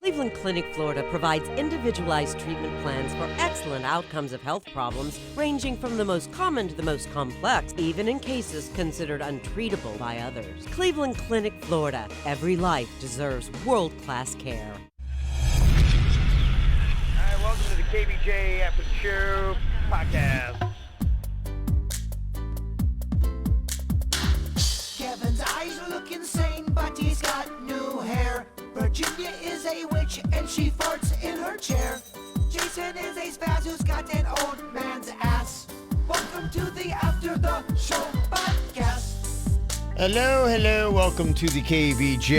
Cleveland Clinic, Florida provides individualized treatment plans for excellent outcomes of health problems ranging from the most common to the most complex, even in cases considered untreatable by others. Cleveland Clinic, Florida. Every life deserves world-class care. All right, welcome to the KVJ After the Show Podcast. Kevin's eyes look insane, but he's got new hair. Virginia is a witch and she farts in her chair. Jason is a spaz who's got an old man's ass. Welcome to the After the Show Podcast. Hello. Welcome to the KVJ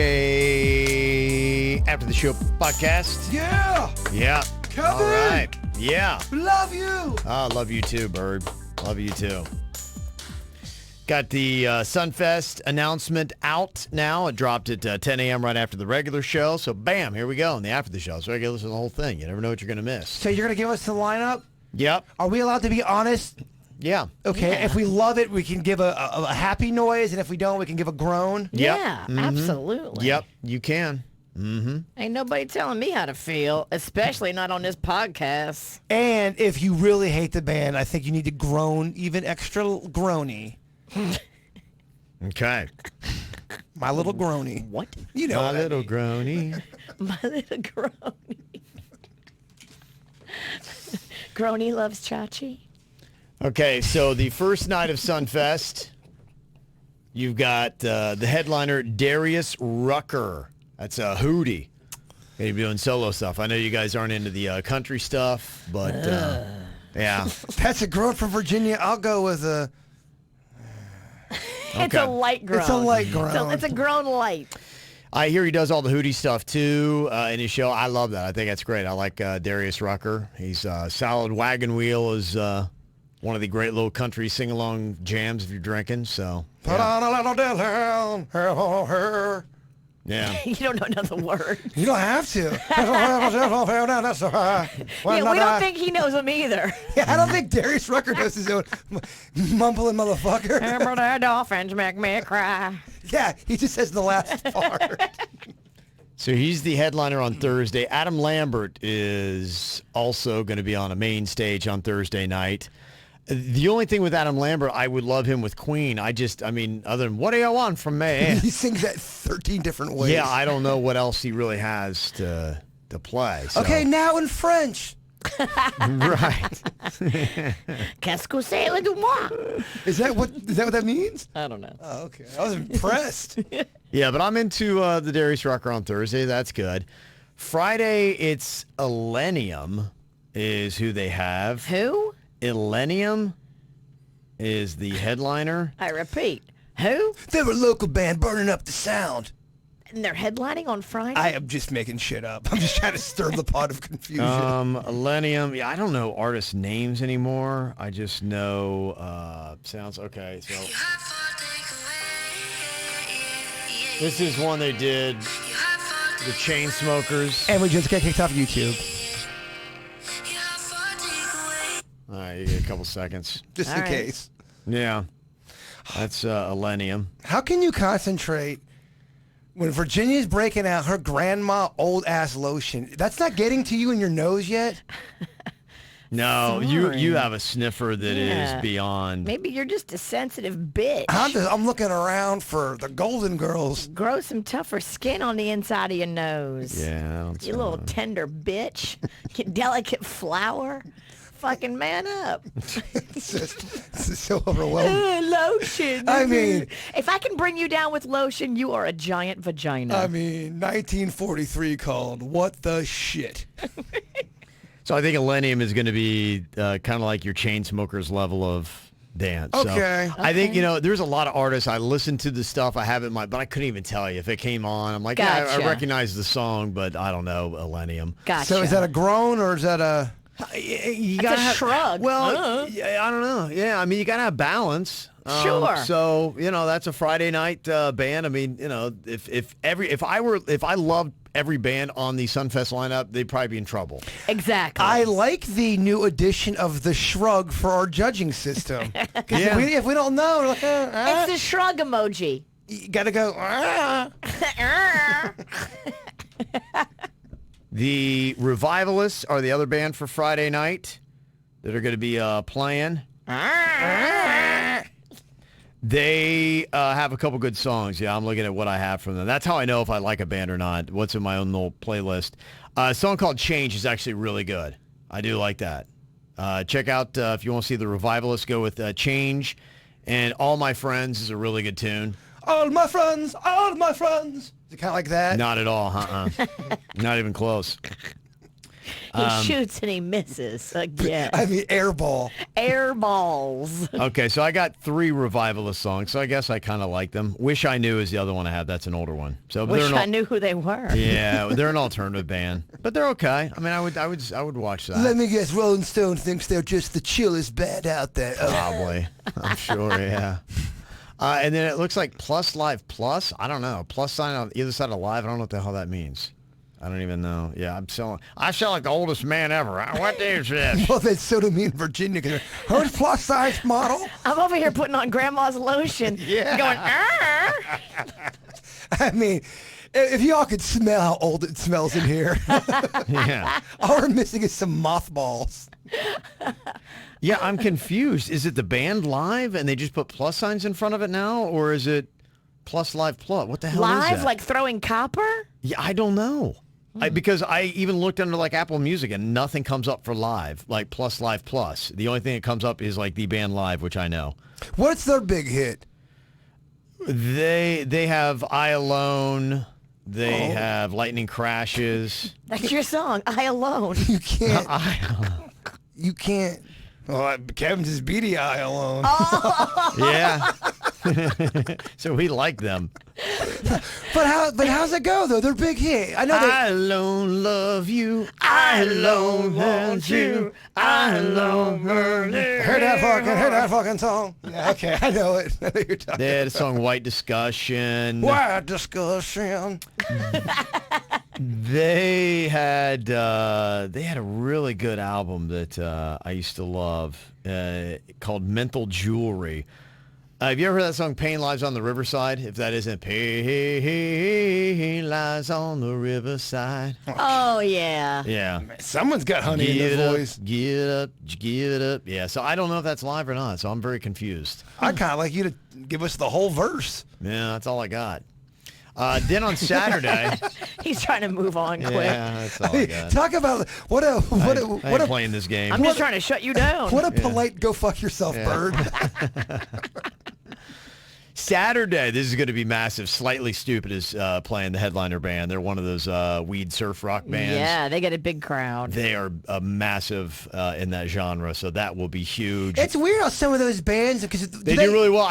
After the Show Podcast. Yeah. Kevin! All right. Yeah. Love you! I love you too, Bird. Love you too. Got the Sunfest announcement out now. It dropped at 10 a.m. right after the regular show. So, bam, here we go. And the after the show. So I can listen to the whole thing. You never know what you're going to miss. So you're going to give us the lineup? Yep. Are we allowed to be honest? Yeah. Okay. Yeah. If we love it, we can give a happy noise. And if we don't, we can give a groan. Yep. Yeah, absolutely. Yep, you can. Ain't nobody telling me how to feel, especially not on this podcast. And if you really hate the band, I think you need to groan even extra groany. Okay. My little groany. What? You know My what I little mean. groany. My little Grony. Grony loves Chachi. Okay, so the first night of Sunfest, you've got the headliner Darius Rucker. That's a hootie. Gonna be doing solo stuff. I know you guys aren't into the country stuff, but yeah. That's a groan from Virginia. I'll go with a... It's a light groan. It's a light groan. It's a groan light. I hear he does all the hootie stuff too in his show. I love that. I think that's great. I like Darius Rucker. He's Solid Wagon Wheel is one of the great little country sing-along jams if you're drinking. So Put on a little down. yeah. You don't know another word. You don't have to. We don't think he knows them either. Yeah, I don't think Darius Rucker does his own mumbling motherfucker. Remember the dolphins make me cry. Yeah, he just says the last part. So he's the headliner on Thursday. Adam Lambert is also going to be on a main stage on Thursday night. The only thing with Adam Lambert, I would love him with Queen. Other than what do you want from me? He sings that 13 different ways. Yeah, I don't know what else he really has to play. So. Okay, now in French. Right. Qu'est-ce que c'est le du moi? Is that what that means? I don't know. Oh, okay. I was impressed. Yeah, but I'm into the Darius Rucker on Thursday. That's good. Friday, it's Illenium is who they have. Who? Illenium is the headliner. I repeat, who? They're a local band burning up the sound. And they're headlining on Friday? I am just making shit up. I'm just trying to stir the pot of confusion. Illenium. Yeah, I don't know artist names anymore. I just know sounds. Okay, so this is one they did. The Chainsmokers. And we just got kicked off YouTube. All right, you get a couple seconds. Just All in right. case. Yeah, that's Illenium. How can you concentrate when Virginia's breaking out her grandma old-ass lotion? That's not getting to you in your nose yet? No, Sorry. you have a sniffer that Yeah. is beyond. Maybe you're just a sensitive bitch. I'm looking around for the Golden Girls. Grow some tougher skin on the inside of your nose. Yeah, I don't You little tender bitch. You delicate flower. Fucking man up. It's so overwhelming. Lotion. I mean- if I can bring you down with lotion, you are a giant vagina. 1943 called What the Shit. So I think Illenium is going to be kind of like your Chainsmokers level of dance. Okay. So I think, there's a lot of artists. I listened to the stuff I have in my, but I couldn't even tell you if it came on. I'm like, yeah, I Gotcha. recognize the song, but I don't know Illenium. Gotcha. So is that a groan or is that a... You That's gotta a have, shrug. Well, yeah, I don't know. Yeah, I mean, you got to have balance. Sure. So, that's a Friday night band. I mean, if I loved every band on the Sunfest lineup, they'd probably be in trouble. Exactly. I like the new addition of the shrug for our judging system. 'Cause Yeah. if we don't know, we're like, It's the shrug emoji. you gotta go. The Revivalists are the other band for Friday night that are going to be playing. They have a couple good songs. Yeah, I'm looking at what I have from them. That's how I know if I like a band or not, what's in my own little playlist. A song called Change is actually really good. I do like that. Check out, if you want to see the Revivalists, go with Change. And All My Friends is a really good tune. All my friends, all my friends. Is it kind of like that? Not at all, Not even close. He shoots and he misses again. I mean, airball. Air balls. Okay, so I got 3 Revivalist songs, so I guess I kind of like them. Wish I Knew is the other one I have. That's an older one. So Wish I knew who they were. Yeah, they're an alternative band, but they're okay. I mean, I would watch that. Let me guess, Rolling Stone thinks they're just the chillest band out there. Probably, I'm sure. Yeah. And then it looks like Plus Live Plus. I don't know. Plus sign on either side of live. I don't know what the hell that means. I don't even know. Yeah, I sound like the oldest man ever. What is this? Well, that's so to me in Virginia. Who's plus size model? I'm over here putting on grandma's lotion. Yeah. Going, I mean, if y'all could smell how old it smells in here. Yeah. All we're missing is some mothballs. Yeah, I'm confused. Is it the band live and they just put plus signs in front of it now, or is it Plus Live Plus? What the hell is live, that? like throwing copper? Yeah, I don't know. Because I even looked under like Apple Music and nothing comes up for live, like Plus Live Plus. The only thing that comes up is like the band live, which I know. What's their big hit? They have I Alone. They have Lightning Crashes. That's your song, I Alone. You can't. You can't. Well, Kevin's is Beady Eye alone. Yeah. So we like them. But how's it go though? They're big hit. I know I alone love you. I alone want you. I alone heard that fucking song. Yeah, okay, I know it. I know you're talking. They had a song White Discussion. White Discussion. They had a really good album that I used to love called Mental Jewelry. Have you ever heard that song, Pain Lies on the Riverside? If that isn't Pain Lies on the Riverside. Oh, yeah. Yeah. Someone's got honey in their voice. Give it up. Yeah, so I don't know if that's live or not, so I'm very confused. I'd kind of like you to give us the whole verse. Yeah, that's all I got. Then on Saturday... He's trying to move on quick. Yeah, that's all I got. Talk about what a playing this game. I'm just trying to shut you down. What a polite go fuck yourself bird. Saturday, this is going to be massive. Slightly Stupid is playing the headliner band. They're one of those weed surf rock bands. Yeah, they get a big crowd. They are massive in that genre, so that will be huge. It's weird how some of those bands, because they do really well.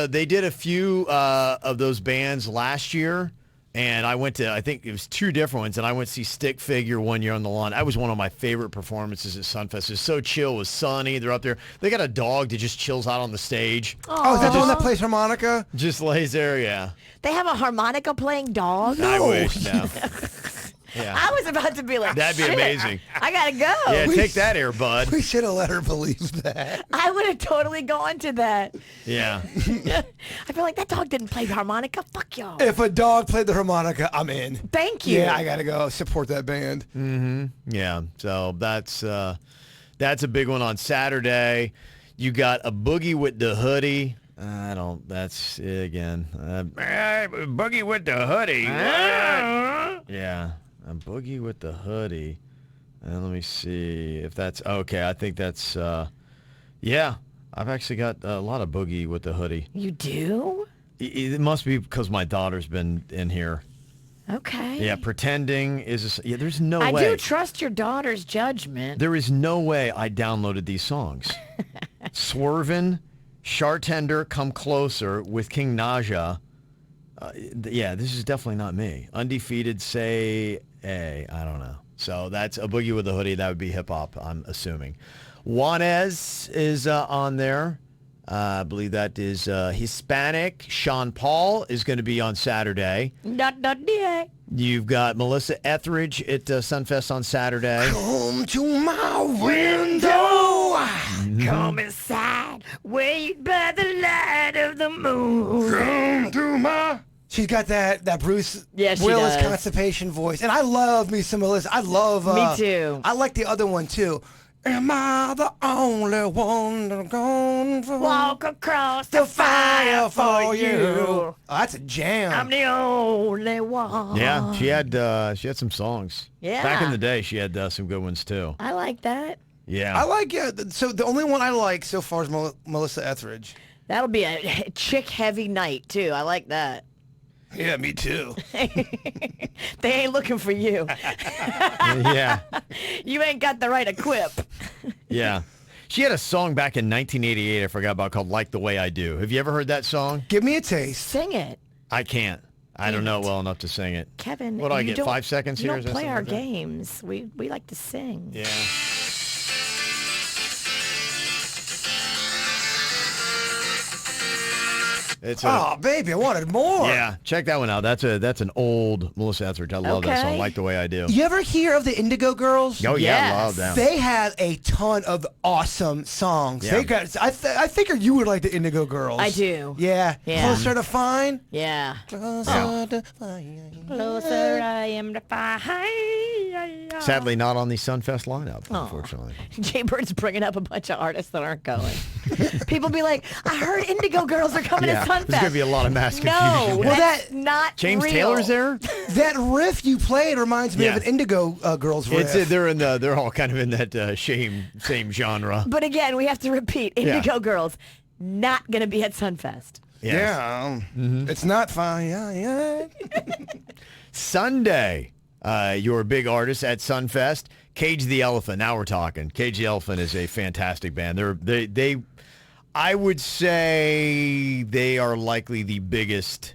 They did a few of those bands last year. And I went to, I think it was 2 different ones, and I went to see Stick Figure one year on the lawn. That was one of my favorite performances at Sunfest. It was so chill. It was sunny. They're up there. They got a dog that just chills out on the stage. Oh, is that the one that plays harmonica? Just lays there, yeah. They have a harmonica playing dog? I wish, no. Yeah. I was about to be like, that'd be shit, amazing. I gotta go. Yeah, take that air, bud. We should have let her believe that. I would have totally gone to that. Yeah. I feel like that dog didn't play the harmonica. Fuck y'all. If a dog played the harmonica, I'm in. Thank you. Yeah, I gotta go support that band. Mm-hmm. Yeah. So that's a big one on Saturday. You got a Boogie with the Hoodie. That's again. Boogie with the Hoodie. Yeah. A Boogie with the Hoodie. And let me see if that's okay. I think that's yeah. I've actually got a lot of Boogie with the Hoodie. You do? It must be because my daughter's been in here. Okay. Yeah, Pretending is there's no way. I do trust your daughter's judgment. There is no way I downloaded these songs. Swervin', Shartender, Come Closer with King Naja. Yeah, this is definitely not me. Undefeated, Say A. I don't know. So that's a Boogie with a Hoodie. That would be hip-hop, I'm assuming. Juanes is on there. I believe that is Hispanic. Sean Paul is going to be on Saturday. You've got Melissa Etheridge at Sunfest on Saturday. Come to my window. Come inside, wait by the light of the moon. Come to my... She's got that Bruce Yeah, she Willis does. constipation voice. And I love me some Melissa. I love... Me too. I like the other one, too. Am I the only one that's gone for Walk across the fire for you? Oh, that's a jam. I'm the only one. Yeah, she had some songs. Yeah. Back in the day, she had some good ones too. I like that. Yeah. I like, so the only one I like so far is Melissa Etheridge. That'll be a chick-heavy night, too. I like that. Yeah, me too. They ain't looking for you. Yeah. You ain't got the right equip. Yeah. She had a song back in 1988 I forgot about called Like the Way I Do. Have you ever heard that song? Give me a taste. Sing it. I can't. I don't know well enough to sing it. Kevin, What do I you get, don't- 5 seconds you here? don't Is that play something our like that? games. We like to sing. Yeah. It's a, Oh, baby, I wanted more. yeah, check that one out. That's an old Melissa Etheridge. I love that song, Okay. Like the Way I Do. You ever hear of the Indigo Girls? Oh, yeah, I Yes. love them. They have a ton of awesome songs. Yeah. They got. I figure you would like the Indigo Girls. I do. Yeah. Yeah. Closer to fine. Yeah. Closer to fine. Closer I am to find. Sadly, not on the Sunfest lineup, unfortunately. Jay Bird's bringing up a bunch of artists that aren't going. People be like, I heard Indigo Girls are coming Yeah, to Sunfest. there's going to be a lot of mass confusion. No, there. that's not James real. Taylor's there? That riff you played reminds me Yeah. of an Indigo Girls riff. They're all kind of in that same genre. But again, we have to repeat, Yeah. Indigo Girls not going to be at Sunfest. Yes. Yeah. It's not fine. Yeah. Sunday, your big artist at Sunfest, Cage the Elephant. Now we're talking. Cage the Elephant is a fantastic band. They I would say they are likely the biggest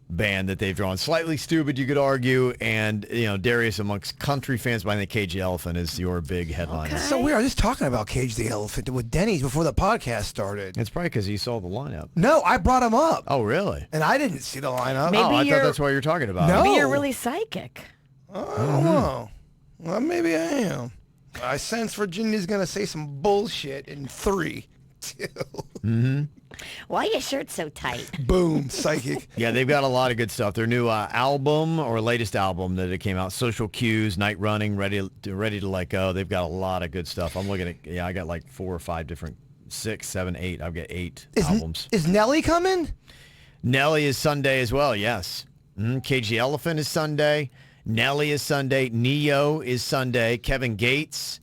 band that they've drawn. Slightly Stupid, you could argue, and Darius amongst country fans, but I think Cage the Elephant is your big headliner. Okay. So we were just talking about Cage the Elephant with Denny's before the podcast started. It's probably because you saw the lineup. No, I brought him up. Oh, really? And I didn't see the lineup. Maybe I thought you're- that's what you're talking about. No. Maybe you're really psychic. I don't know. Well, maybe I am. I sense Virginia's going to say some bullshit in 3, 2. Why your shirt so tight? Boom, psychic. Yeah, they've got a lot of good stuff. Their new album or latest album that it came out, Social Cues, Night Running, Ready to Let Go. They've got a lot of good stuff. I'm looking at, I got like 4 or 5 different, 6, 7, 8. I've got 8 albums. Is Nelly coming? Nelly is Sunday as well, yes. Cage the Elephant is Sunday. Nelly is Sunday. Neo is Sunday. Kevin Gates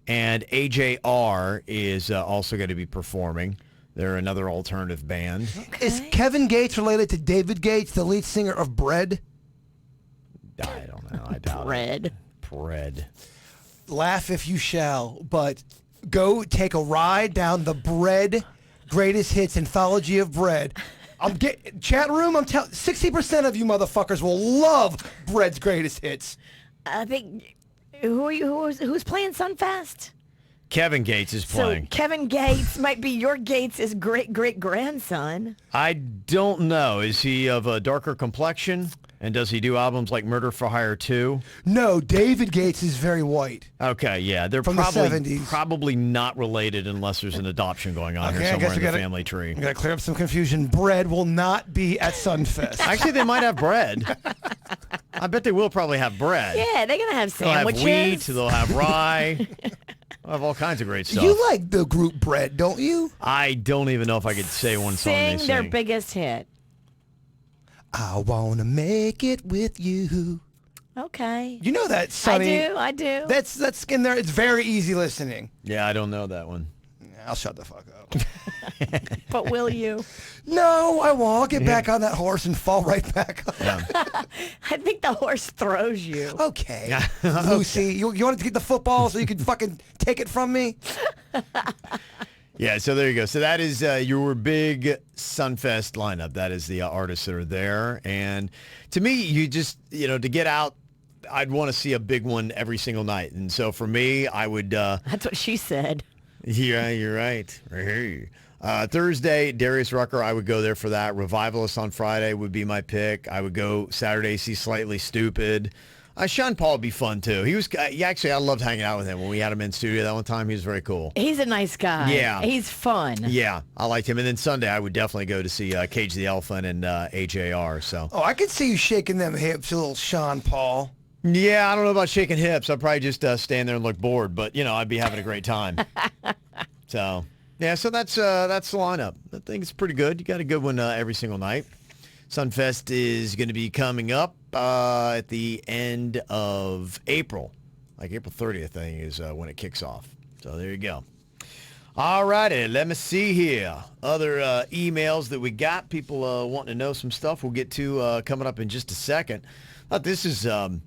and AJR is also going to be performing. They're another alternative band. Is Kevin Gates related to David Gates, the lead singer of Bread? I don't know. I doubt Red. it. Bread. Laugh if you shall, but go take a ride down the Bread Greatest Hits Anthology of Bread. Chat room, I'm telling 60% of you motherfuckers will love Bread's Greatest Hits. I think, who's playing Sunfest? Kevin Gates is playing. So Kevin Gates might be your Gates' great-great-grandson. I don't know. Is he of a darker complexion? And does he do albums like Murder for Hire 2? No, David Gates is very white. Okay, yeah. They're From the probably 70s. probably not related unless there's an adoption going on Okay, here I somewhere guess in we the gotta- family tree. We got to clear up some confusion. Bread will not be at Sunfest. Actually, they might have bread. I bet they will probably have bread. Yeah, they're going to have They'll have sandwiches. wheat. They'll have rye. They'll have all kinds of great stuff. You like the group Bread, don't you? I don't even know if I could say one song they Sing their sing. biggest hit. I want to make it with you. Okay. You know that, Sonny. I do. That's in there. It's very easy listening. Yeah, I don't know that one. I'll shut the fuck up. But will you? No, I won't. I'll get back on that horse and fall right back on. I think the horse throws you. Okay. Lucy, you want to get the football so you can fucking take it from me? Yeah, so there you go. So that is your big Sunfest lineup. That is the artists that are there. And to me, you just, to get out, I'd want to see a big one every single night. And so for me, I would... That's what she said. Yeah, you're right. Hey. Thursday, Darius Rucker, I would go there for that. Revivalist on Friday would be my pick. I would go Saturday, see Slightly Stupid. Sean Paul would be fun, too. He was actually, I loved hanging out with him when we had him in studio that one time. He was very cool. He's a nice guy. Yeah. He's fun. Yeah, I liked him. And then Sunday, I would definitely go to see Cage the Elephant and AJR. So. Oh, I could see you shaking them hips, a little Sean Paul. Yeah, I don't know about shaking hips. I'd probably just stand there and look bored, but, I'd be having a great time. So, yeah, so that's the lineup. I think it's pretty good. You got a good one every single night. Sunfest is going to be coming up at the end of April. Like April 30th, I think, is when it kicks off. So there you go. All righty, let me see here. Other emails that we got, people wanting to know some stuff we'll get to coming up in just a second. This is kind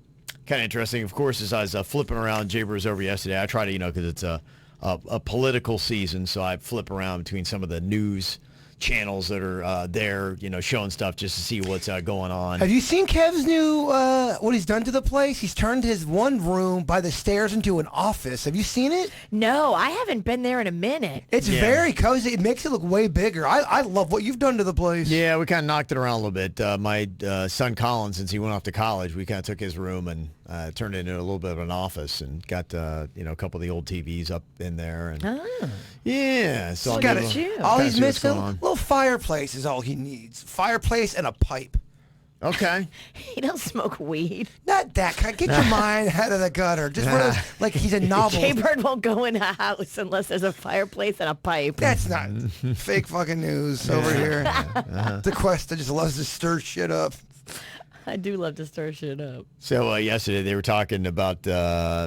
of interesting. Of course, as I was flipping around Jaybirds over yesterday, I try to, because it's a political season, so I flip around between some of the news channels that are there, showing stuff just to see what's going on. Have you seen Kev's new, what he's done to the place? He's turned his one room by the stairs into an office. Have you seen it? No, I haven't been there in a minute. It's very cozy. It makes it look way bigger. I love what you've done to the place. Yeah, we kind of knocked it around a little bit. My son, Colin, since he went off to college, we kind of took his room and turned it into a little bit of an office and got, a couple of the old TVs up in there. And yeah, so all he's missing, a little fireplace is all he needs. Fireplace and a pipe. Okay. He don't smoke weed. Not that kind. Get your mind out of the gutter. Just one of those, like he's a novel. Jaybird won't go in a house unless there's a fireplace and a pipe. That's not fake fucking news over here. The Quest just loves to stir shit up. I do love to stir shit up. So yesterday they were talking about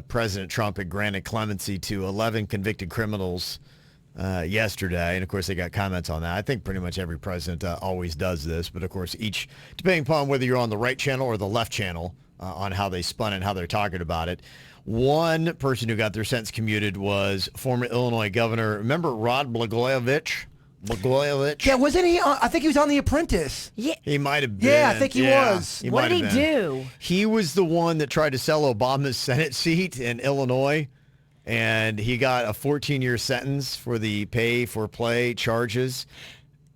President Trump had granted clemency to 11 convicted criminals yesterday, and of course they got comments on that. I think pretty much every president always does this, but of course each, depending upon whether you're on the right channel or the left channel, on how they spun it and how they're talking about it. One person who got their sentence commuted was former Illinois governor, remember Rod Blagojevich? Yeah, wasn't he? I think he was on The Apprentice. Yeah, he might have been. Yeah, I think he was. What did he do? He was the one that tried to sell Obama's Senate seat in Illinois, and he got a 14-year sentence for the pay-for-play charges.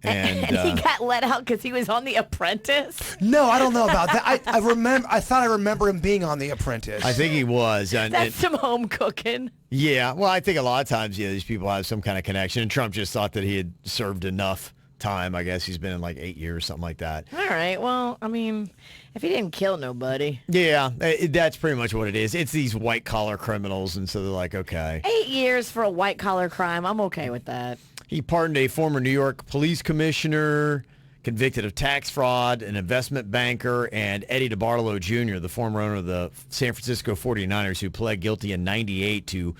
And he got let out because he was on The Apprentice? No, I don't know about that. I thought I remember him being on The Apprentice. I think he was. That's some home cooking. Yeah, well, I think a lot of times, these people have some kind of connection, and Trump just thought that he had served enough time. I guess he's been in like 8 years, something like that. All right, well, I mean, if he didn't kill nobody. Yeah, that's pretty much what it is. It's these white-collar criminals, and so they're like, okay. 8 years for a white-collar crime, I'm okay with that. He pardoned a former New York police commissioner, convicted of tax fraud, an investment banker, and Eddie DeBartolo Jr., the former owner of the San Francisco 49ers, who pled guilty in 98 to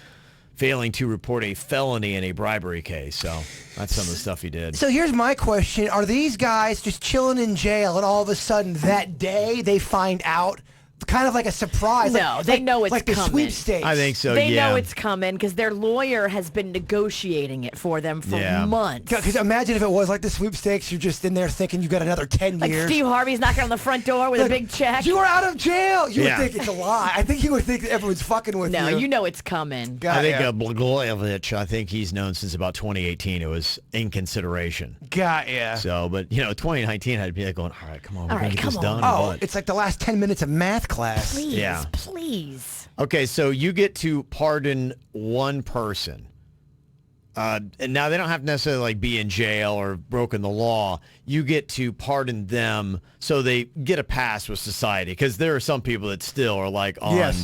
failing to report a felony in a bribery case. So that's some of the stuff he did. So here's my question. Are these guys just chilling in jail and all of a sudden that day they find out? Kind of like a surprise. No, they know it's like coming. The sweepstakes. I think so, They know it's coming because their lawyer has been negotiating it for them for months. Because imagine if it was like the sweepstakes, you're just in there thinking you got another 10 like years. Steve Harvey's knocking on the front door with a big check. You are out of jail. You would think it's a lie. I think you would think that everyone's fucking with you. No, you know it's coming. I think Blagojevich, I think he's known since about 2018. It was in consideration. Got ya. So, but 2019 I'd be like going, all right, come on, we're going to get this done. Oh, it's like the last 10 minutes of math class. Please. Please. Okay, so you get to pardon one person. And now they don't have to necessarily like be in jail or broken the law. You get to pardon them so they get a pass with society, because there are some people that still are like on,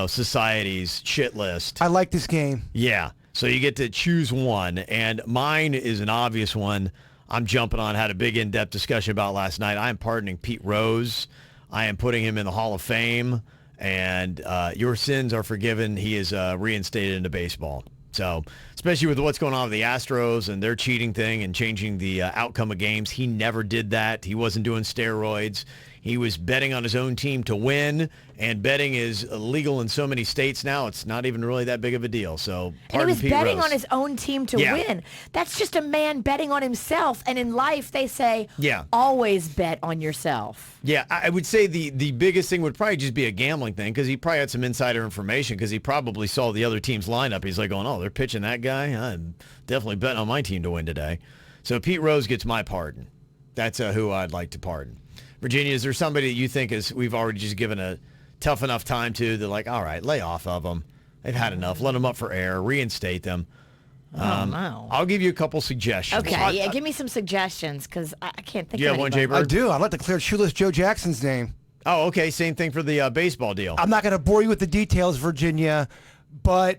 society's shit list. I like this game. Yeah. So you get to choose one, and mine is an obvious one. I'm jumping on, had a big in-depth discussion about last night. I am pardoning Pete Rose. I am putting him in the Hall of Fame, and your sins are forgiven. He is reinstated into baseball. So, especially with what's going on with the Astros and their cheating thing and changing the outcome of games, he never did that. He wasn't doing steroids. He was betting on his own team to win, and betting is illegal in so many states now, it's not even really that big of a deal. So, and he was Pete betting Rose. on his own team to win. That's just a man betting on himself. And in life, they say, always bet on yourself. Yeah, I would say the biggest thing would probably just be a gambling thing, because he probably had some insider information, because he probably saw the other team's lineup. He's like going, oh, they're pitching that guy? I'm definitely betting on my team to win today. So Pete Rose gets my pardon. That's who I'd like to pardon. Virginia, is there somebody that you think we've already just given a tough enough time, too. They're like, all right, lay off of them. They've had enough. Let them up for air. Reinstate them. No. I'll give you a couple suggestions. Okay, give me some suggestions, because I can't think of You have one, anybody. Jay Bird? I do. I'd like to clear Shoeless Joe Jackson's name. Oh, okay. Same thing for the baseball deal. I'm not going to bore you with the details, Virginia, but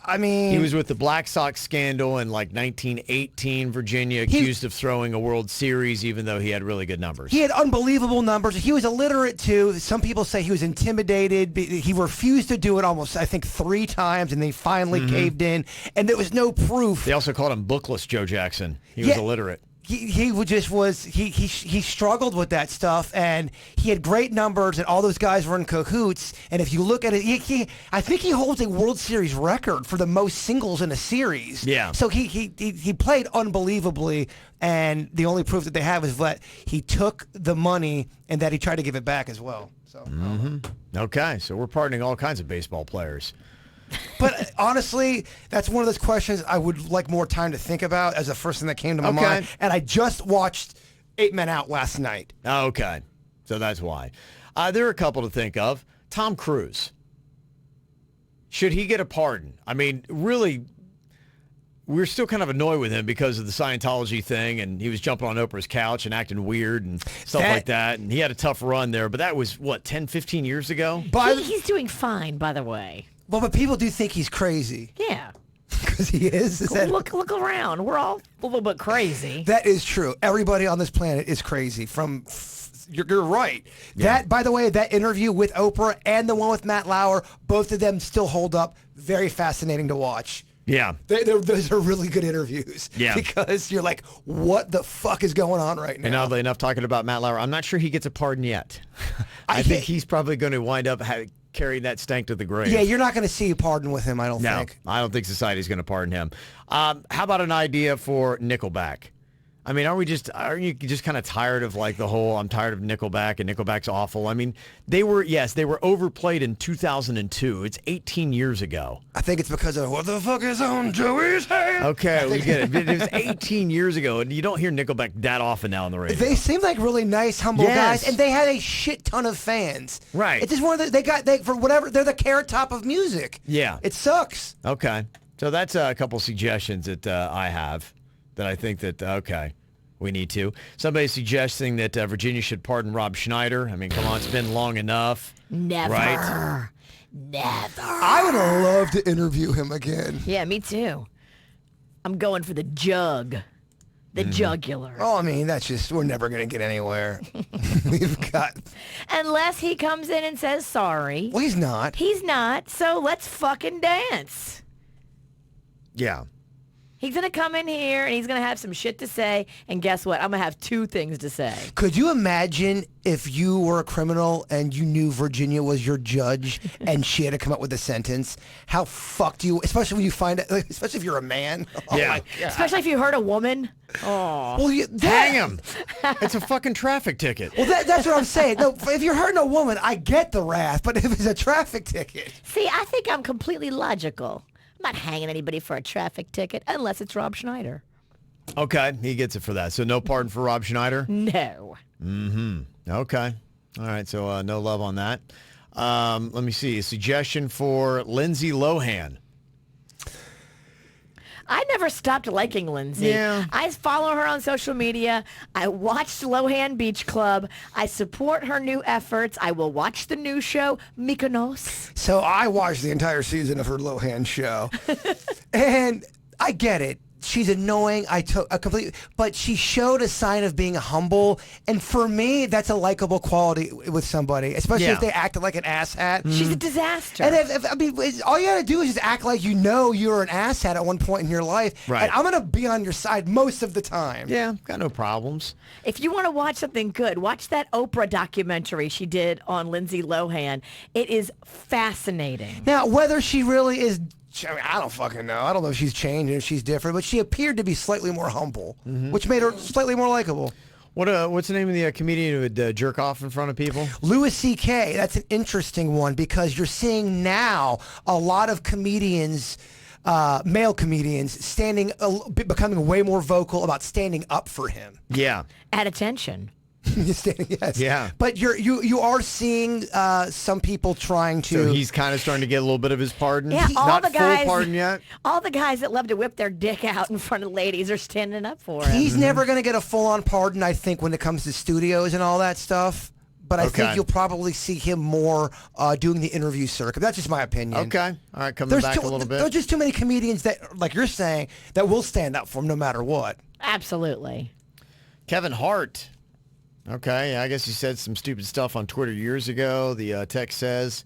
I mean, He was with the Black Sox scandal in like 1918, Virginia, accused of throwing a World Series, even though he had really good numbers. he had unbelievable numbers. He was illiterate too. Some people say he was intimidated. He refused to do it almost, I think, 3 times, and they finally caved in. And there was no proof. They also called him Bookless Joe Jackson. He was illiterate. He struggled with that stuff, and he had great numbers, and all those guys were in cahoots. And if you look at it, I think he holds a World Series record for the most singles in a series. Yeah. So he played unbelievably, and the only proof that they have is that he took the money and that he tried to give it back as well. So. Okay, so we're pardoning all kinds of baseball players. But honestly, that's one of those questions I would like more time to think about as the first thing that came to my mind. And I just watched 8 Men Out last night. Okay, so that's why. There are a couple to think of. Tom Cruise. Should he get a pardon? I mean, really, we're still kind of annoyed with him because of the Scientology thing, and he was jumping on Oprah's couch and acting weird and stuff like that. And he had a tough run there, but that was, 10, 15 years ago? He's doing fine, by the way. Well, but people do think he's crazy. Yeah. Because he is. Look around. We're all a little bit crazy. That is true. Everybody on this planet is crazy. You're right. Yeah. That, by the way, that interview with Oprah and the one with Matt Lauer, both of them still hold up. Very fascinating to watch. Yeah. Those are really good interviews. Yeah. Because you're like, what the fuck is going on right now? And oddly enough, talking about Matt Lauer, I'm not sure he gets a pardon yet. I think he's probably going to wind up carrying that stank to the grave. Yeah, you're not going to see a pardon with him, I don't think. No, I don't think society's going to pardon him. How about an idea for Nickelback? I mean, aren't you just kind of tired of like the whole, I'm tired of Nickelback and Nickelback's awful? I mean, they were overplayed in 2002. It's 18 years ago. I think it's because of what the fuck is on Joey's head? Okay, we get it. It was 18 years ago, and you don't hear Nickelback that often now on the radio. They seem like really nice, humble guys, and they had a shit ton of fans. Right. It's just one of they're the Carrot Top of music. Yeah. It sucks. Okay. So that's a couple suggestions that I have that I think that, we need to. Somebody's suggesting that Virginia should pardon Rob Schneider. I mean, come on, it's been long enough. Never. Right? Never. I would love to interview him again. Yeah, me too. I'm going for the jug. The jugular. Oh, I mean, we're never going to get anywhere. We've got... Unless he comes in and says sorry. Well, he's not. He's not, so let's fucking dance. Yeah. He's going to come in here and he's going to have some shit to say. And guess what? I'm going to have 2 things to say. Could you imagine if you were a criminal and you knew Virginia was your judge and she had to come up with a sentence? How fucked you, especially when you find it, especially if you're a man. Oh Yeah. Especially if you hurt a woman. Oh. Well, Hang him. It's a fucking traffic ticket. Well, that's what I'm saying. No, if you're hurting a woman, I get the wrath. But if it's a traffic ticket. See, I think I'm completely logical. I'm not hanging anybody for a traffic ticket unless it's Rob Schneider. Okay, he gets it for that. So no pardon for Rob Schneider? No. Okay. All right, so no love on that. Let me see. A suggestion for Lindsay Lohan. I never stopped liking Lindsay. Yeah. I follow her on social media. I watched Lohan Beach Club. I support her new efforts. I will watch the new show, Mykonos. So I watched the entire season of her Lohan show. And I get it. She's annoying. But she showed a sign of being humble, and for me, that's a likable quality with somebody, especially if they acted like an asshat. She's a disaster. And all you gotta do is just act like you know you're an asshat at one point in your life, right? And I'm gonna be on your side most of the time. Yeah, got no problems. If you want to watch something good, watch that Oprah documentary she did on Lindsay Lohan. It is fascinating. Now, whether she really is. I don't fucking know. I don't know if she's changed or if she's different, but she appeared to be slightly more humble, which made her slightly more likable. What's the name of the comedian who would jerk off in front of people? Louis C.K. That's an interesting one because you're seeing now a lot of comedians, male comedians, becoming way more vocal about standing up for him. Yeah. At attention. Yes. Yeah. But you are seeing some people trying to. So he's kind of starting to get a little bit of his pardon. Yeah, all Not the guys, full pardon yet. All the guys that love to whip their dick out in front of ladies are standing up for him. He's never going to get a full-on pardon, I think, when it comes to studios and all that stuff. But I think you'll probably see him more doing the interview circuit. That's just my opinion. Okay. All right, coming back a little bit. There's just too many comedians that, like you're saying, that will stand up for him no matter what. Absolutely. Kevin Hart. Okay, I guess he said some stupid stuff on Twitter years ago, the text says.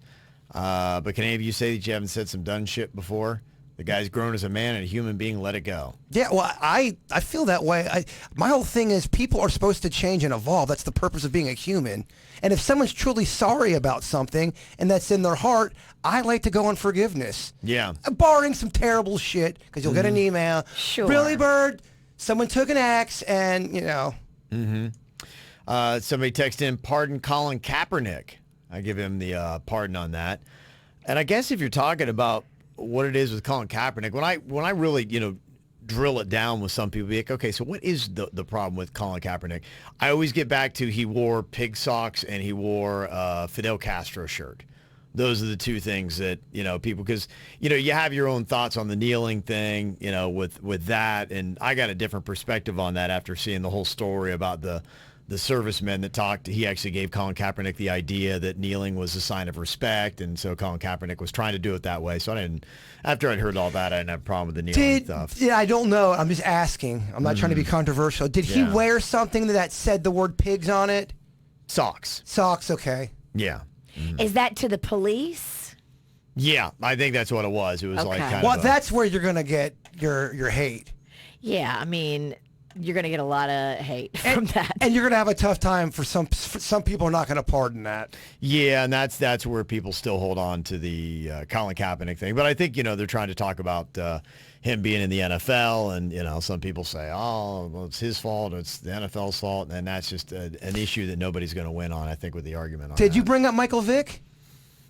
But can any of you say that you haven't said some dumb shit before? The guy's grown as a man and a human being. Let it go. Yeah, well, I feel that way. My whole thing is people are supposed to change and evolve. That's the purpose of being a human. And if someone's truly sorry about something and that's in their heart, I like to go on forgiveness. Yeah. Barring some terrible shit, because you'll get an email. Sure. Billy Bird, someone took an axe and, you know. Somebody texted in, pardon Colin Kaepernick. I give him the pardon on that. And I guess if you're talking about what it is with Colin Kaepernick, when I really, drill it down with some people, be like, okay, so what is the problem with Colin Kaepernick? I always get back to he wore pig socks and he wore Fidel Castro shirt. Those are the two things that, people, because, you have your own thoughts on the kneeling thing, with that. And I got a different perspective on that after seeing the whole story about the servicemen that talked. He actually gave Colin Kaepernick the idea that kneeling was a sign of respect, and so Colin Kaepernick was trying to do it that way. So after I'd heard all that, I didn't have a problem with the kneeling stuff. Yeah, I don't know. I'm just asking. I'm not trying to be controversial. Did he wear something that said the word pigs on it? Socks. Socks, okay. Yeah. Is that to the police? Yeah, I think that's what it was. It was like Okay. kind Well, of that's where you're going to get your hate. Yeah, I mean, you're going to get a lot of hate from that. And you're going to have a tough time for some people are not going to pardon that. Yeah, and that's where people still hold on to the Colin Kaepernick thing. But I think, they're trying to talk about him being in the NFL, and, some people say, oh, well, it's his fault, it's the NFL's fault, and that's just an issue that nobody's going to win on, I think, with the argument on Did that. you bring up Michael Vick?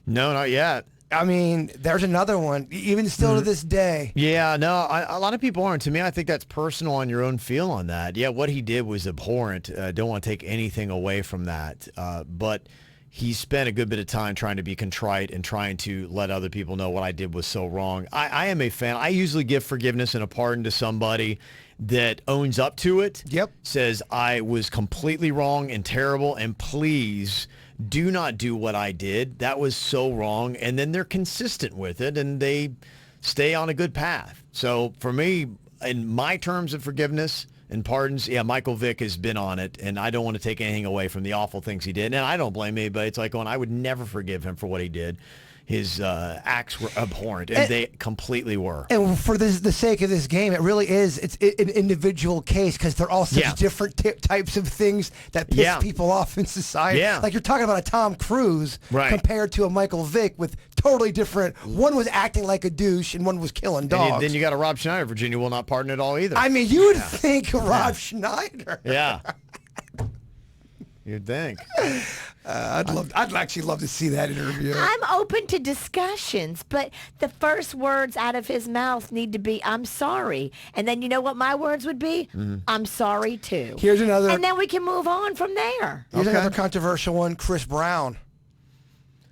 No, not yet. I mean, there's another one, even still to this day. Yeah, no, a lot of people aren't. To me, I think that's personal on your own feel on that. Yeah, what he did was abhorrent. Don't want to take anything away from that. But he spent a good bit of time trying to be contrite and trying to let other people know what I did was so wrong. I am a fan. I usually give forgiveness and a pardon to somebody that owns up to it. Yep. Says, I was completely wrong and terrible, and please do not do what I did. That was so wrong. And then they're consistent with it and they stay on a good path. So for me, in my terms of forgiveness and pardons, yeah, Michael Vick has been on it, and I don't want to take anything away from the awful things he did. And I don't blame anybody. It's like going, I would never forgive him for what he did. His acts were abhorrent, and they completely were. And for the sake of this game, it really is. It's an individual case because they're all such different types of things that piss people off in society. Yeah. Like you're talking about a Tom Cruise compared to a Michael Vick with totally different. One was acting like a douche, and one was killing dogs. And then you got a Rob Schneider. Virginia will not pardon it all either. I mean, you would think Rob Schneider. Yeah. You'd think. I'd actually love to see that interview. I'm open to discussions, but the first words out of his mouth need to be, I'm sorry. And then you know what my words would be? I'm sorry too. Here's another. And then we can move on from there. Here's another controversial one, Chris Brown.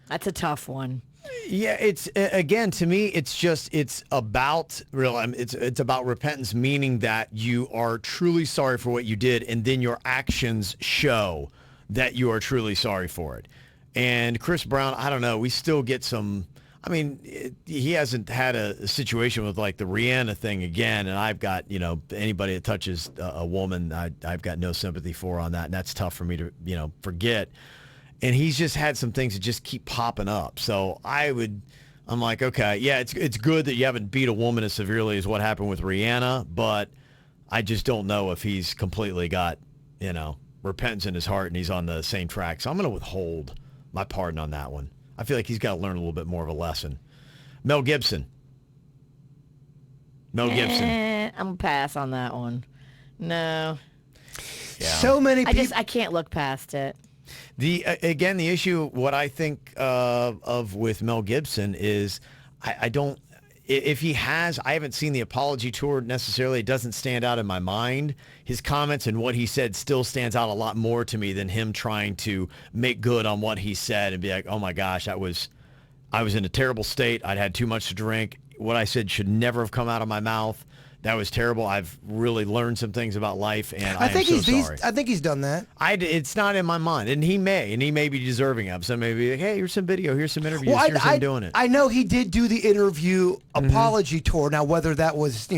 That's a tough one. Yeah, it's again, to me, it's about it's about repentance, meaning that you are truly sorry for what you did, and then your actions show that you are truly sorry for it. And Chris Brown, I don't know, we still get some. I mean, he hasn't had a situation with like the Rihanna thing again, and I've got, anybody that touches a woman, I've got no sympathy for on that, and that's tough for me to forget. And he's just had some things that just keep popping up. So I'm like, okay, yeah, it's good that you haven't beat a woman as severely as what happened with Rihanna, but I just don't know if he's completely got, repentance in his heart and he's on the same track. So I'm going to withhold my pardon on that one. I feel like he's got to learn a little bit more of a lesson. Mel Gibson. I'm going to pass on that one. No. Yeah. So many people. I can't look past it. The issue, what I think of with Mel Gibson is I don't, if he has, I haven't seen the apology tour necessarily. It doesn't stand out in my mind. His comments and what he said still stands out a lot more to me than him trying to make good on what he said and be like, oh my gosh, I was in a terrible state. I'd had too much to drink. What I said should never have come out of my mouth. That was terrible. I've really learned some things about life, and I am so sorry. I think he's done that. It's not in my mind, and he may be deserving of. So maybe, like, hey, here's some video, here's some interviews, here's him doing it. I know he did do the interview apology tour. Now, whether that was,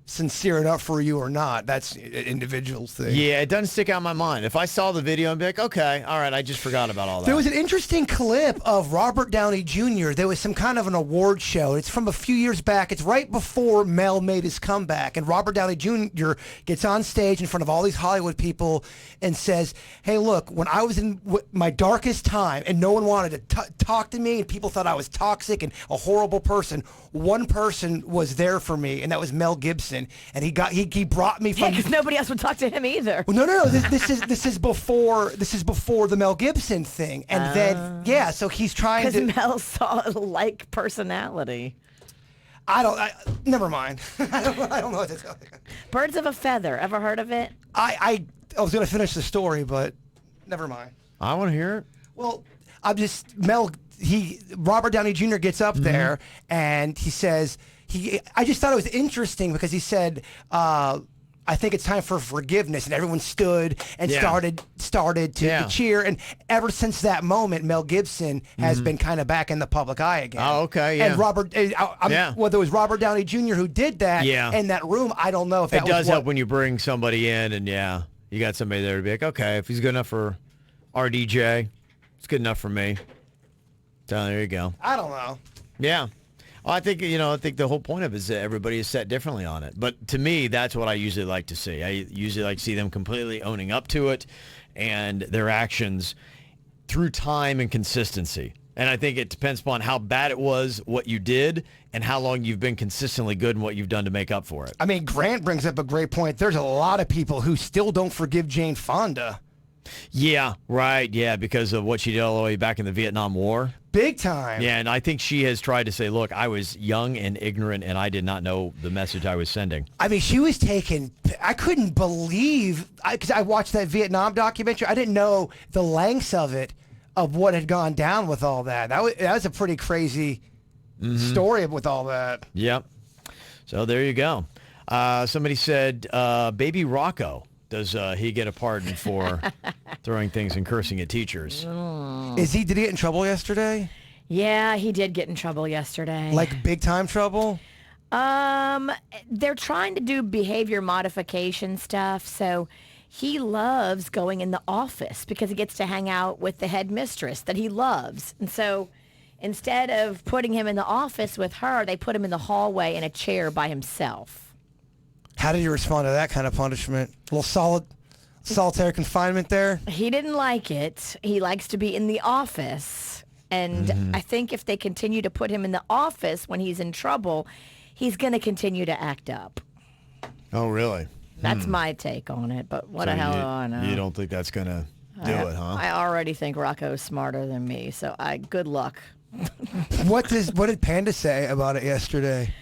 sincere enough for you or not, that's an individual's thing. Yeah, it doesn't stick out in my mind. If I saw the video, I'd be like, okay, all right, I just forgot about all that. There was an interesting clip of Robert Downey Jr. There was some kind of an award show. It's from a few years back. It's right before Mel made his comeback. And Robert Downey Jr. gets on stage in front of all these Hollywood people and says, hey, look, when I was in my darkest time and no one wanted to talk to me and people thought I was toxic and a horrible person, one person was there for me, and that was Mel Gibson. And he brought me from... Yeah, because nobody else would talk to him either. Well, no. This is before the Mel Gibson thing. And then, so he's trying to... Because Mel saw a like personality. Never mind. I don't know what to tell you. Birds of a Feather. Ever heard of it? I was going to finish the story, but never mind. I want to hear it. Well, Robert Downey Jr. gets up there and he says, I just thought it was interesting because he said, I think it's time for forgiveness, and everyone stood and started to cheer. And ever since that moment, Mel Gibson has been kind of back in the public eye again. Oh, okay, yeah. And whether it was Robert Downey Jr. who did that in that room, I don't know if that it does help when you bring somebody in, and you got somebody there to be like, okay, if he's good enough for RDJ, it's good enough for me. So there you go. I don't know. Yeah. Well, I think the whole point of it is that everybody is set differently on it. But to me, that's what I usually like to see. I usually like to see them completely owning up to it and their actions through time and consistency. And I think it depends upon how bad it was, what you did, and how long you've been consistently good in what you've done to make up for it. I mean, Grant brings up a great point. There's a lot of people who still don't forgive Jane Fonda. Yeah, right. Yeah, because of what she did all the way back in the Vietnam War. Big time. Yeah, and I think she has tried to say, look, I was young and ignorant, and I did not know the message I was sending. I mean, she was taken. I couldn't believe, because I watched that Vietnam documentary. I didn't know the lengths of it, of what had gone down with all that. That was a pretty crazy story with all that. Yep. So there you go. Somebody said, Baby Rocco. Does he get a pardon for throwing things and cursing at teachers? Did he get in trouble yesterday? Yeah, he did get in trouble yesterday. Like big time trouble? They're trying to do behavior modification stuff, so he loves going in the office because he gets to hang out with the headmistress that he loves. And so instead of putting him in the office with her, they put him in the hallway in a chair by himself. How did you respond to that kind of punishment? A little solitary confinement there? He didn't like it. He likes to be in the office. And I think if they continue to put him in the office when he's in trouble, he's going to continue to act up. Oh, really? That's my take on it. But what the hell do I know? You don't think that's going to do it, huh? I already think Rocco's smarter than me. So good luck. What did Panda say about it yesterday?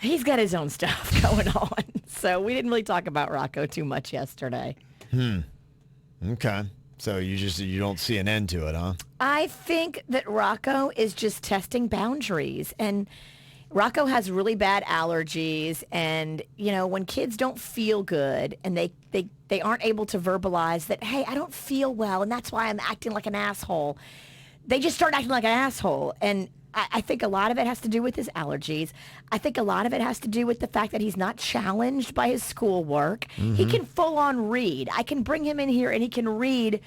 He's got his own stuff going on. So we didn't really talk about Rocco too much yesterday. Okay. So you don't see an end to it, huh? I think that Rocco is just testing boundaries. And Rocco has really bad allergies. And, when kids don't feel good and they aren't able to verbalize that, hey, I don't feel well, and that's why I'm acting like an asshole. They just start acting like an asshole. And I think a lot of it has to do with his allergies. I think a lot of it has to do with the fact that he's not challenged by his schoolwork. He can full on read. I can bring him in here and he can read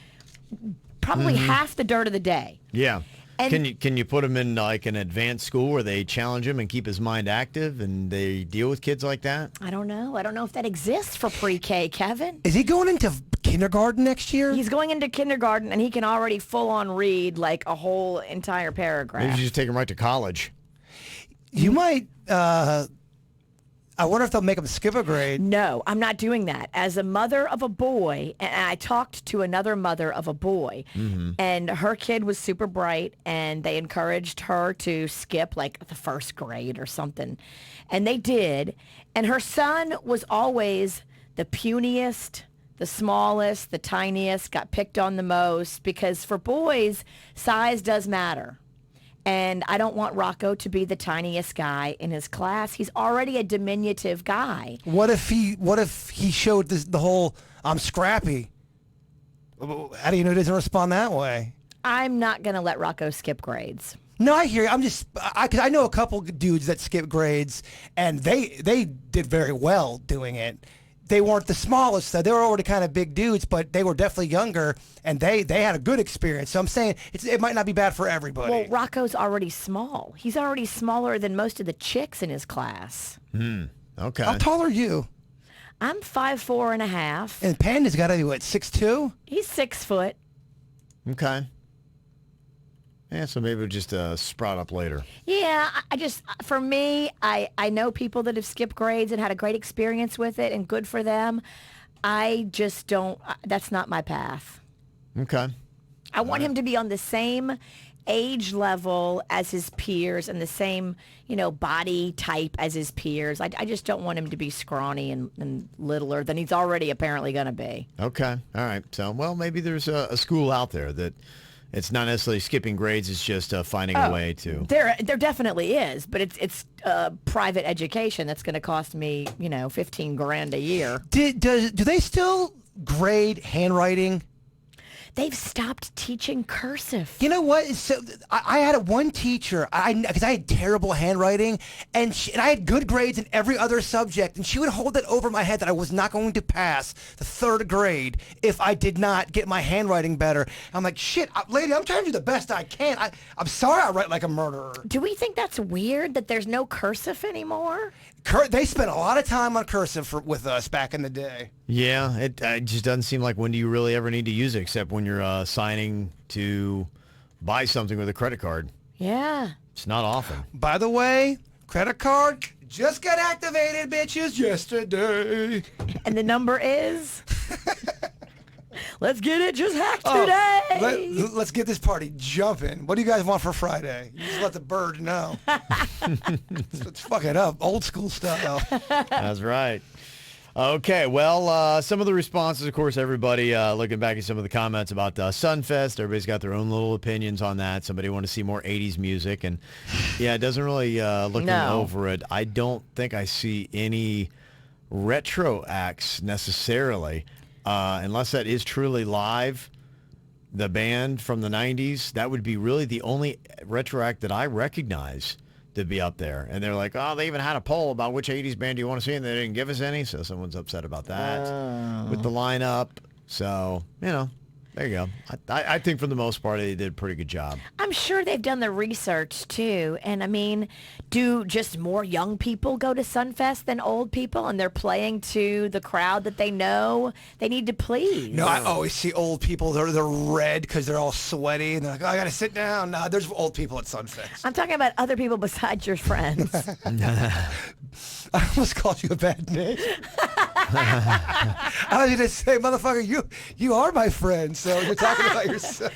probably half the dirt of the day. Yeah. And can you put him in like an advanced school where they challenge him and keep his mind active and they deal with kids like that? I don't know. I don't know if that exists for pre-K, Kevin. Is he going into kindergarten next year? He's going into kindergarten and he can already full on read like a whole entire paragraph. Maybe you just take him right to college. You might I wonder if they'll make them skip a grade. No, I'm not doing that. As a mother of a boy, and I talked to another mother of a boy, and her kid was super bright, and they encouraged her to skip like the first grade or something. And they did. And her son was always the puniest, the smallest, the tiniest, got picked on the most, because for boys, size does matter. And I don't want Rocco to be the tiniest guy in his class. He's already a diminutive guy. What if he showed the whole I'm scrappy? How do you know he doesn't respond that way? I'm not going to let Rocco skip grades. No, I hear you. Because I know a couple dudes that skip grades, and they did very well doing it. They weren't the smallest, though. They were already kind of big dudes, but they were definitely younger, and they had a good experience. So I'm saying it might not be bad for everybody. Well, Rocco's already small. He's already smaller than most of the chicks in his class. Okay. How tall are you? I'm 5'4.5". And Panda's got to be, what, 6'2"? He's 6 foot. Okay. Yeah, so maybe we'll just sprout up later. Yeah, for me, I know people that have skipped grades and had a great experience with it, and good for them. I just don't, that's not my path. Okay. I want him to be on the same age level as his peers and the same, body type as his peers. I just don't want him to be scrawny and littler than he's already apparently going to be. Okay. All right. So, well, maybe there's a school out there that it's not necessarily skipping grades. It's just finding a way to. There definitely is, but it's private education that's going to cost me, $15,000 a year. Do they still grade handwriting? They've stopped teaching cursive. You know what? So I had one teacher, because I had terrible handwriting, and I had good grades in every other subject, and she would hold it over my head that I was not going to pass the 3rd grade if I did not get my handwriting better. I'm like, shit, lady, I'm trying to do the best I can. I'm sorry I write like a murderer. Do we think that's weird that there's no cursive anymore? They spent a lot of time on cursive with us back in the day. Yeah, it just doesn't seem like when do you really ever need to use it except when you're signing to buy something with a credit card. Yeah. It's not often. By the way, credit card just got activated, bitches, yesterday. And the number is? Let's get it just hacked today. Let's get this party jumping. What do you guys want for Friday? You just let the bird know. Let's fuck it up, old school style. That's right. Okay, well, some of the responses, of course, everybody looking back at some of the comments about Sunfest, everybody's got their own little opinions on that. Somebody want to see more 80s music, and yeah, it doesn't really, looking over it, I don't think I see any retro acts necessarily, unless that is truly live. The band from the 90s, that would be really the only retro act that I recognize to be up there. And they're like, oh, they even had a poll about which 80s band do you want to see, and they didn't give us any, so someone's upset about that with the lineup. So, there you go. I think for the most part, they did a pretty good job. I'm sure they've done the research, too. And, I mean, do just more young people go to Sunfest than old people? And they're playing to the crowd that they know they need to please? No, I always see old people. They're red because they're all sweaty. And they're like, oh, I got to sit down. No, there's old people at Sunfest. I'm talking about other people besides your friends. I almost called you a bad name. I was going to say, motherfucker, you are my friend, so you're talking about yourself.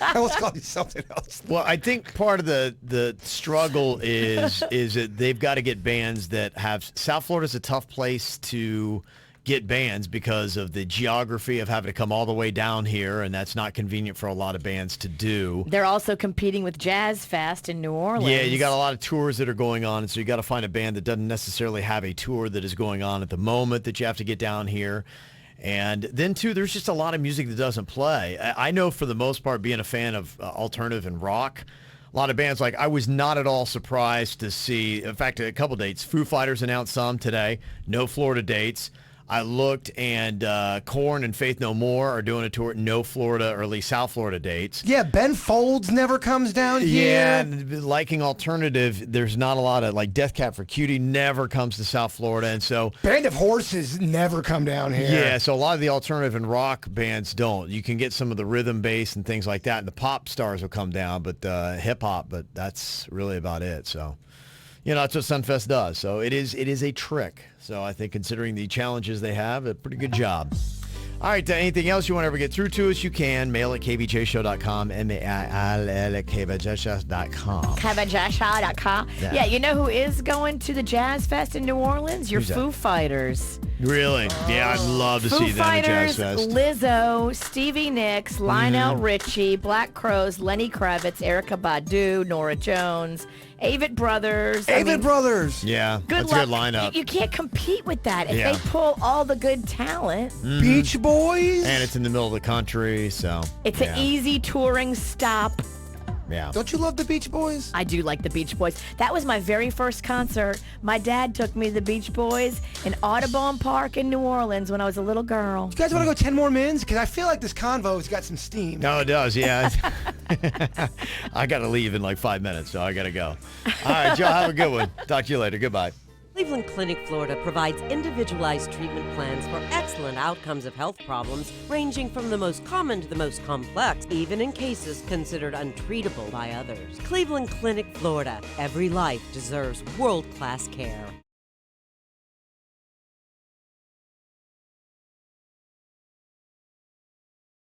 I almost called you something else. Well, I think part of the struggle is that they've got to get bands that have... South Florida's a tough place to get bands because of the geography of having to come all the way down here, and that's not convenient for a lot of bands to do. They're also competing with Jazz Fest in New Orleans. Yeah, you got a lot of tours that are going on, and so you got to find a band that doesn't necessarily have a tour that is going on at the moment that you have to get down here. And then, too, there's just a lot of music that doesn't play. I know for the most part, being a fan of alternative and rock, a lot of bands, like I was not at all surprised to see, in fact, a couple dates. Foo Fighters announced some today, no Florida dates. I looked, and Korn and Faith No More are doing a tour, no Florida or at least South Florida dates. Yeah, Ben Folds never comes down here. Yeah, and liking alternative, there's not a lot of, like Death Cab for Cutie never comes to South Florida, and so... Band of Horses never come down here. Yeah, so a lot of the alternative and rock bands don't. You can get some of the rhythm bass and things like that, and the pop stars will come down, but hip-hop, but that's really about it, so... that's what Sunfest does. So it is a trick. So I think considering the challenges they have, a pretty good job. All right, anything else you want to ever get through to us, you can. Mail at kvjshow.com, mail at kvjshow.com. KVJ.com. Yeah, you know who is going to the Jazz Fest in New Orleans? Your Who's that? Foo Fighters. Really? Yeah, I'd love to Foo see them at Fighters, Jazz Fest. Lizzo, Stevie Nicks, Lionel Richie, Black Crowes, Lenny Kravitz, Erykah Badu, Nora Jones, Avett Brothers. Brothers. Yeah, Good that's luck. a good lineup. You can't compete with that if Yeah. they pull all the good talent. Beach Boys. And it's in the middle of the country, so. It's an easy touring stop. Yeah. Don't you love the Beach Boys? I do like the Beach Boys. That was my very first concert. My dad took me to the Beach Boys in Audubon Park in New Orleans when I was a little girl. You guys want to go 10 more mins? Because I feel like this convo's got some steam. No, it does, yeah. I got to leave in like 5 minutes, so I got to go. All right, Joe, have a good one. Talk to you later. Goodbye. Cleveland Clinic, Florida provides individualized treatment plans for excellent outcomes of health problems ranging from the most common to the most complex, even in cases considered untreatable by others. Cleveland Clinic, Florida. Every life deserves world-class care.